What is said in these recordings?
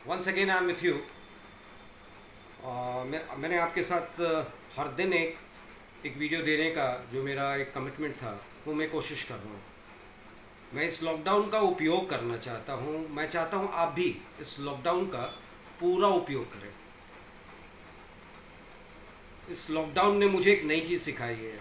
Once again I am with you. मैंने आपके साथ हर दिन एक वीडियो देने का जो मेरा एक कमिटमेंट था वो मैं कोशिश कर रहा हूँ। मैं इस लॉकडाउन का उपयोग करना चाहता हूँ। मैं चाहता हूँ आप भी इस लॉकडाउन का पूरा उपयोग करें। इस लॉकडाउन ने मुझे एक नई चीज़ सिखाई है।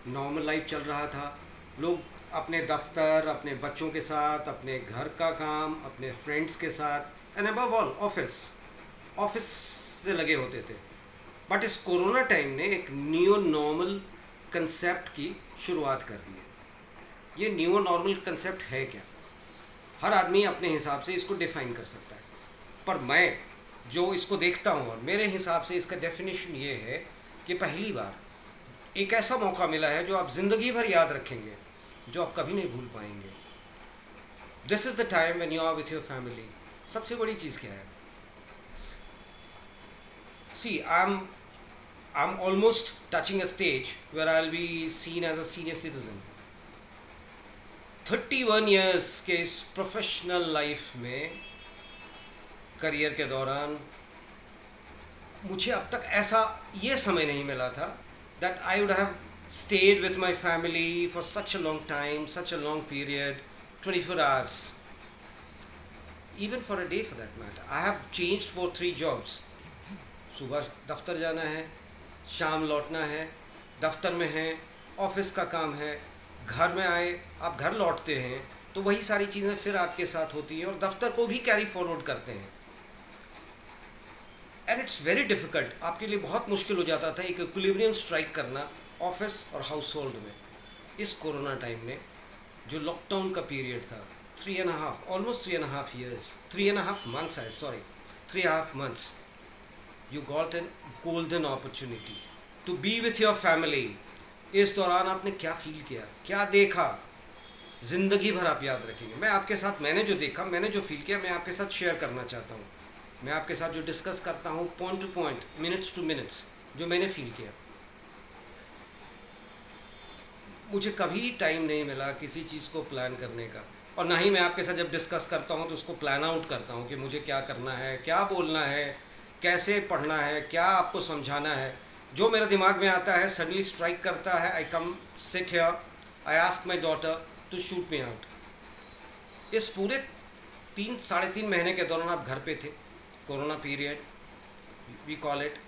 नॉर्मल लाइफ चल रहा था, लोग अपने दफ्तर, अपने बच्चों के साथ, अपने घर का काम, अपने फ्रेंड्स के साथ and above all office office से लगे होते थे। बट इस कोरोना टाइम ने एक न्यू नॉर्मल कंसेप्ट की शुरुआत कर दी है। ये न्यू नॉर्मल कंसेप्ट है क्या? हर आदमी अपने हिसाब से इसको डिफाइन कर सकता है, पर मैं जो इसको देखता हूँ और मेरे हिसाब से इसका डेफिनेशन ये है कि पहली बार एक ऐसा मौका मिला है जो आप ज़िंदगी भर याद रखेंगे, जो आप कभी नहीं भूल पाएंगे। This is the time when you are with your family. सबसे बड़ी चीज़ क्या है? सी I'm almost touching a stage where I'll be seen as a senior citizen. 31 years के इस प्रोफेशनल लाइफ में, करियर के दौरान मुझे अब तक ऐसा ये समय नहीं मिला था that I would have stayed with my family for such a long time, such a long period, 24 hours, even for a day for that matter. I have changed for 3 jobs. सुबह दफ्तर जाना है, शाम लौटना है, दफ्तर में है, ऑफिस का काम है, घर में आए आप घर लौटते हैं तो वही सारी चीज़ें फिर आपके साथ होती हैं और दफ्तर को भी कैरी फॉरवर्ड करते हैं। एंड इट्स वेरी डिफ़िकल्ट, आपके लिए बहुत मुश्किल हो जाता था एक इक्विलिब्रियम स्ट्राइक करना ऑफिस और हाउस होल्ड में। इस कोरोना टाइम ने, जो लॉकडाउन का पीरियड था, 3.5 almost 3.5 years, 3.5 months, I sorry 3.5 months, you got an golden opportunity to be with your family. इस दौरान आपने क्या फील किया, क्या देखा, ज़िंदगी भर आप याद रखेंगे। मैं आपके साथ, मैंने जो देखा, मैंने जो फील किया, मैं आपके साथ शेयर करना चाहता हूँ। मैं आपके साथ जो डिस्कस करता हूँ point two point, minutes two minutes, जो मैंने फील किया। मुझे कभी टाइम नहीं मिला किसी चीज़ को प्लान करने का, और ना ही मैं आपके साथ जब डिस्कस करता हूँ तो उसको प्लान आउट करता हूँ कि मुझे क्या करना है, क्या बोलना है, कैसे पढ़ना है, क्या आपको समझाना है। जो मेरे दिमाग में आता है सडनली स्ट्राइक करता है। I come sit here, I ask my daughter to shoot me out. इस पूरे 3 साढ़े 3 महीने के दौरान आप घर पे थे। Corona period we call it.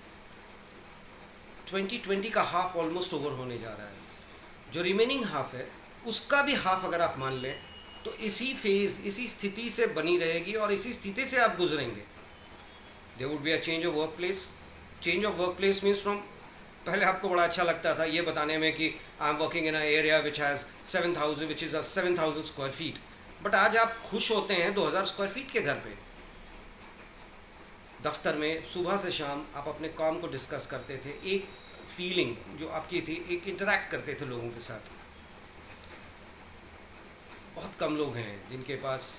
2020 का हाफ ऑलमोस्ट ओवर होने जा रहा है। जो रिमेनिंग हाफ है उसका भी हाफ अगर आप मान लें तो इसी फेज़, इसी स्थिति से बनी रहेगी और इसी स्थिति से आप गुजरेंगे। There would be a change of work place. Change of work place means from, पहले आपको बड़ा अच्छा लगता था ये बताने में कि I am working in a area which has 7,000 which is 7,000 square feet, but आज आप खुश होते हैं 2,000 स्क्वायर फीट के घर पे। दफ्तर में सुबह से शाम आप अपने काम को डिस्कस करते थे, एक फीलिंग जो आपकी थी, एक इंटरेक्ट करते थे लोगों के साथ। बहुत कम लोग हैं जिनके पास,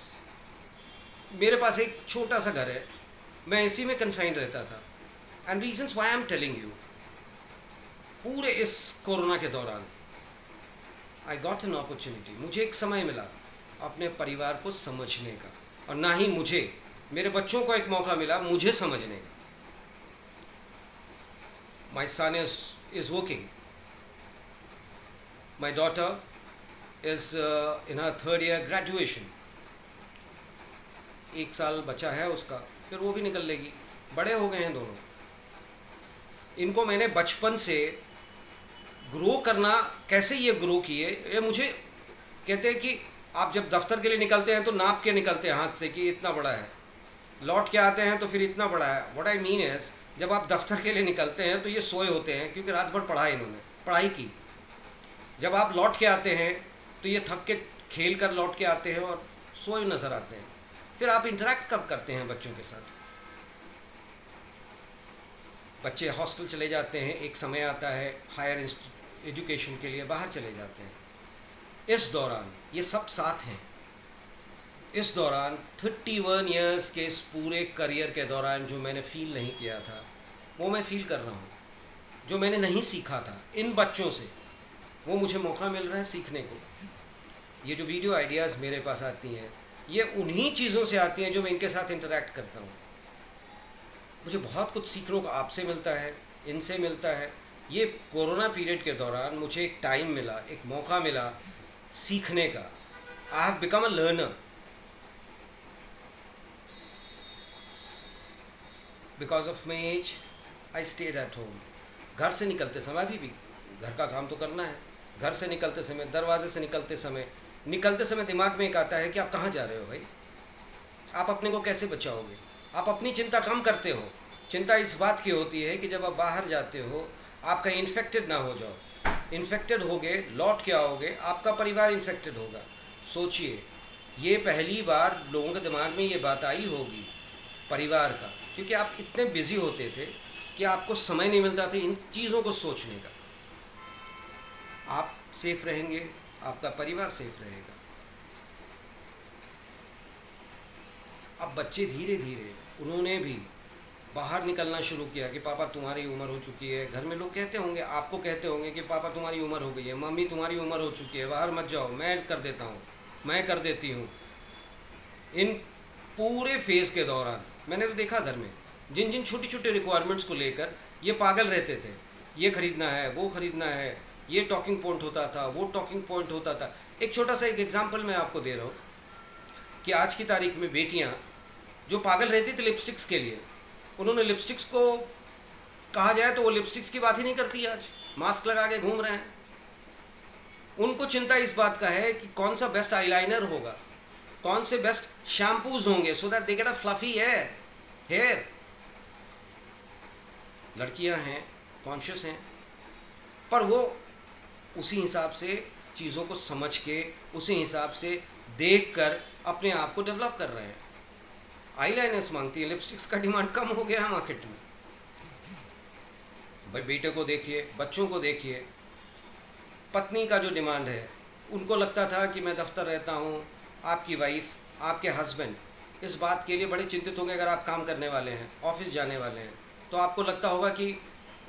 मेरे पास एक छोटा सा घर है, मैं इसी में कन्फाइंड रहता था। And reasons why I am telling you, पूरे इस कोरोना के दौरान आई गॉट एन अपॉर्चुनिटी, मुझे एक समय मिला अपने परिवार को समझने का, और ना ही मुझे, मेरे बच्चों को एक मौका मिला मुझे समझने का। My son is working, my daughter is in her 3rd year graduation. 1 साल बचा है उसका, फिर वो भी निकल लेगी। बड़े हो गए हैं दोनों। इनको मैंने बचपन से ग्रो करना, कैसे ये ग्रो किए, ये मुझे कहते हैं कि आप जब दफ्तर के लिए निकलते हैं तो नाप के निकलते हैं हाथ से कि इतना बड़ा है, लौट के आते हैं तो फिर इतना बड़ा है। व्हाट आई मीन इज, जब आप दफ्तर के लिए निकलते हैं तो ये सोए होते हैं क्योंकि रात भर पढ़ा इन्होंने, पढ़ाई की। जब आप लौट के आते हैं तो ये थक के खेल कर लौट के आते हैं और सोए नज़र आते हैं। फिर आप इंटरेक्ट कब करते हैं बच्चों के साथ? बच्चे हॉस्टल चले जाते हैं, एक समय आता है हायर एजुकेशन के लिए बाहर चले जाते हैं। इस दौरान ये सब साथ हैं। इस दौरान 31 ईयर्स के इस पूरे करियर के दौरान जो मैंने फ़ील नहीं किया था वो मैं फ़ील कर रहा हूँ। जो मैंने नहीं सीखा था इन बच्चों से, वो मुझे मौका मिल रहा है सीखने को। ये जो वीडियो आइडियाज़ मेरे पास आती हैं, ये उन्हीं चीज़ों से आती हैं जो मैं इनके साथ इंटरेक्ट करता हूँ। मुझे बहुत कुछ सीखने को आपसे मिलता है, इनसे मिलता है। ये कोरोना पीरियड के दौरान मुझे एक टाइम मिला, एक मौका मिला सीखने का। I have become a learner because of my age. I stayed at home. घर से निकलते समय भी घर का काम तो करना है। घर से निकलते समय, दरवाजे से निकलते समय दिमाग में एक आता है कि आप कहाँ जा रहे हो भाई, आप अपने को कैसे बचाओगे। आप अपनी चिंता कम करते हो। चिंता इस बात की होती है कि जब आप बाहर जाते हो आप कहीं इन्फेक्टेड ना हो जाओ। इन्फेक्टेड होगे, लौट के आओगे, आपका परिवार इन्फेक्टेड होगा। सोचिए, ये पहली बार लोगों के दिमाग में ये बात आई होगी परिवार का, क्योंकि आप इतने बिजी होते थे कि आपको समय नहीं मिलता था इन चीज़ों को सोचने का। आप सेफ रहेंगे, आपका परिवार सेफ रहेगा। अब बच्चे धीरे धीरे उन्होंने भी बाहर निकलना शुरू किया कि पापा तुम्हारी उम्र हो चुकी है। घर में लोग कहते होंगे, आपको कहते होंगे कि पापा तुम्हारी उम्र हो गई है, मम्मी तुम्हारी उम्र हो चुकी है, बाहर मत जाओ, मैं कर देता हूँ, मैं कर देती हूँ। इन पूरे फेज़ के दौरान मैंने तो देखा घर में जिन जिन छोटी छोटी रिक्वायरमेंट्स को लेकर ये पागल रहते थे। ये खरीदना है, वो खरीदना है, ये टॉकिंग पॉइंट होता था, वो टॉकिंग पॉइंट होता था। एक छोटा सा एक एग्जाम्पल मैं आपको दे रहा हूँ कि आज की तारीख में बेटियाँ जो पागल रहती थी लिपस्टिक्स के लिए, उन्होंने लिपस्टिक्स को कहा जाए तो वो लिपस्टिक्स की बात ही नहीं करती। आज मास्क लगा के घूम रहे हैं। उनको चिंता इस बात का है कि कौन सा बेस्ट आईलाइनर होगा, कौन से बेस्ट शैम्पूज होंगे so that they get a fluffy hair. लड़कियां हैं, कॉन्शियस हैं, पर वो उसी हिसाब से चीज़ों को समझ के, उसी हिसाब से देख कर अपने आप को डेवलप कर रहे हैं। आईलाइनर्स मांगती है, लिपस्टिक्स का डिमांड कम हो गया है मार्केट में। भाई बेटे को देखिए, बच्चों को देखिए, पत्नी का जो डिमांड है, उनको लगता था कि मैं दफ्तर रहता हूँ, आपकी वाइफ, आपके हस्बैंड इस बात के लिए बड़े चिंतित होंगे। अगर आप काम करने वाले हैं, ऑफिस जाने वाले हैं, तो आपको लगता होगा कि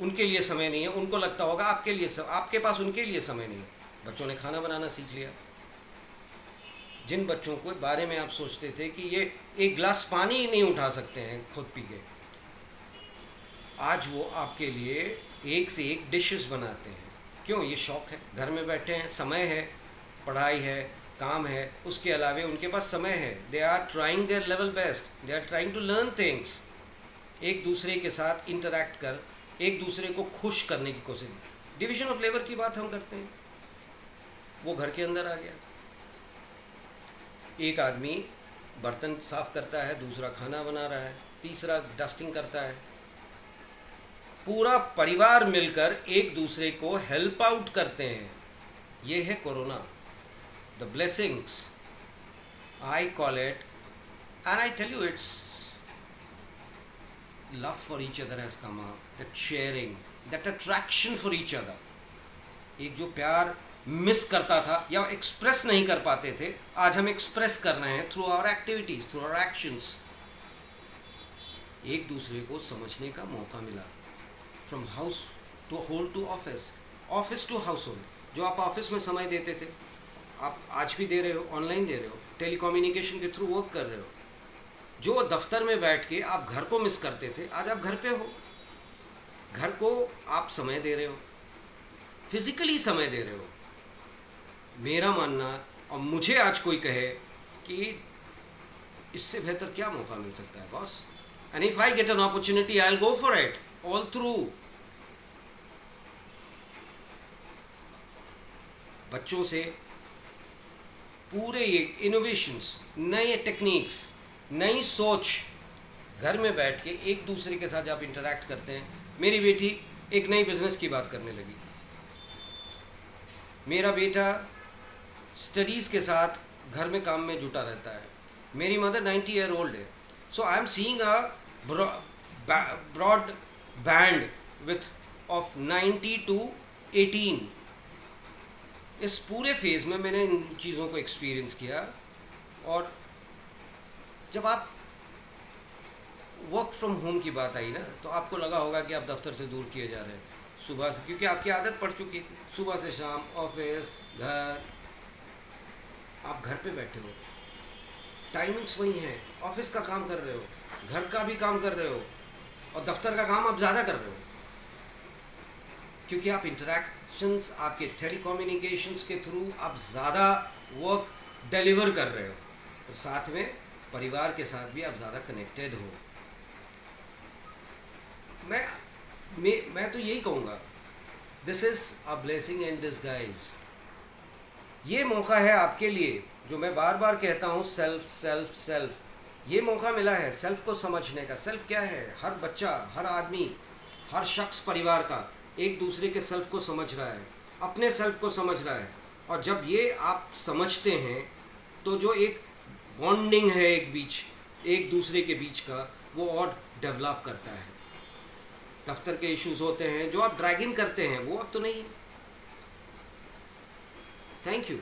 उनके लिए समय नहीं है, उनको लगता होगा आपके पास उनके लिए समय नहीं है। बच्चों ने खाना बनाना सीख लिया। जिन बच्चों के बारे में आप सोचते थे कि ये एक गिलास पानी ही नहीं उठा सकते हैं खुद पी के, आज वो आपके लिए एक से एक डिशेस बनाते हैं। क्यों? ये शौक है। घर में बैठे हैं, समय है, पढ़ाई है, काम है, उसके अलावे उनके पास समय है। They are trying their level best, they are trying to learn things. एक दूसरे के साथ इंटरैक्ट कर एक दूसरे को खुश करने की कोशिश। डिवीजन ऑफ लेबर की बात हम करते हैं, वो घर के अंदर आ गया। एक आदमी बर्तन साफ करता है, दूसरा खाना बना रहा है, तीसरा डस्टिंग करता है। पूरा परिवार मिलकर एक दूसरे को हेल्प आउट करते हैं। ये है corona, the blessings I call it, and I tell you it's love for each other has come out, that sharing, that attraction for each other। एक जो प्यार मिस करता था या एक्सप्रेस नहीं कर पाते थे, आज हम एक्सप्रेस कर रहे हैं through our activities, through our actions. एक दूसरे को समझने का मौका मिला। From house to hold to office, office to house hold. जो आप ऑफिस में समय देते थे, आप आज भी दे रहे हो, ऑनलाइन दे रहे हो, टेलीकम्युनिकेशन के थ्रू वर्क कर रहे हो। जो दफ्तर में बैठ के आप घर को मिस करते थे, आज आप घर पे हो, घर को आप समय दे रहे हो, फिजिकली समय दे रहे हो। मेरा मानना, और मुझे आज कोई कहे कि इससे बेहतर क्या मौका मिल सकता है boss, and if I get an opportunity I will go for it all through. बच्चों से पूरे ये इनोवेशंस, नए टेक्निक्स, नई सोच, घर में बैठ के एक दूसरे के साथ आप इंटरैक्ट करते हैं। मेरी बेटी एक नई बिजनेस की बात करने लगी, मेरा बेटा स्टडीज़ के साथ घर में काम में जुटा रहता है, मेरी मदर 90 ईयर ओल्ड है। So I am seeing a broad band with of 90 to 18। इस पूरे फेज़ में मैंने इन चीज़ों को एक्सपीरियंस किया। और जब आप वर्क फ्रॉम होम की बात आई ना, तो आपको लगा होगा कि आप दफ्तर से दूर किए जा रहे हैं सुबह से, क्योंकि आपकी आदत पड़ चुकी थी सुबह से शाम ऑफिस घर। आप घर पे बैठे हो, टाइमिंग्स वही हैं, ऑफिस का काम कर रहे हो, घर का भी काम कर रहे हो, और दफ्तर का काम आप ज़्यादा कर रहे हो, क्योंकि आप इंटरेक्शंस, आपके टेलीकम्युनिकेशंस के थ्रू आप ज़्यादा वर्क डिलीवर कर रहे हो, और साथ में परिवार के साथ भी आप ज़्यादा कनेक्टेड हो। मैं तो यही कहूँगा, this is a blessing in disguise. ये मौका है आपके लिए, जो मैं बार बार कहता हूँ, सेल्फ सेल्फ सेल्फ। ये मौका मिला है सेल्फ को समझने का। सेल्फ क्या है? हर बच्चा, हर आदमी, हर शख्स परिवार का एक दूसरे के सेल्फ को समझ रहा है, अपने सेल्फ को समझ रहा है। और जब ये आप समझते हैं तो जो एक बॉन्डिंग है एक दूसरे के बीच का, वो और डेवलप करता है। दफ्तर के इश्यूज होते हैं जो आप ड्रैगिंग करते हैं, वो अब तो नहीं। Thank you.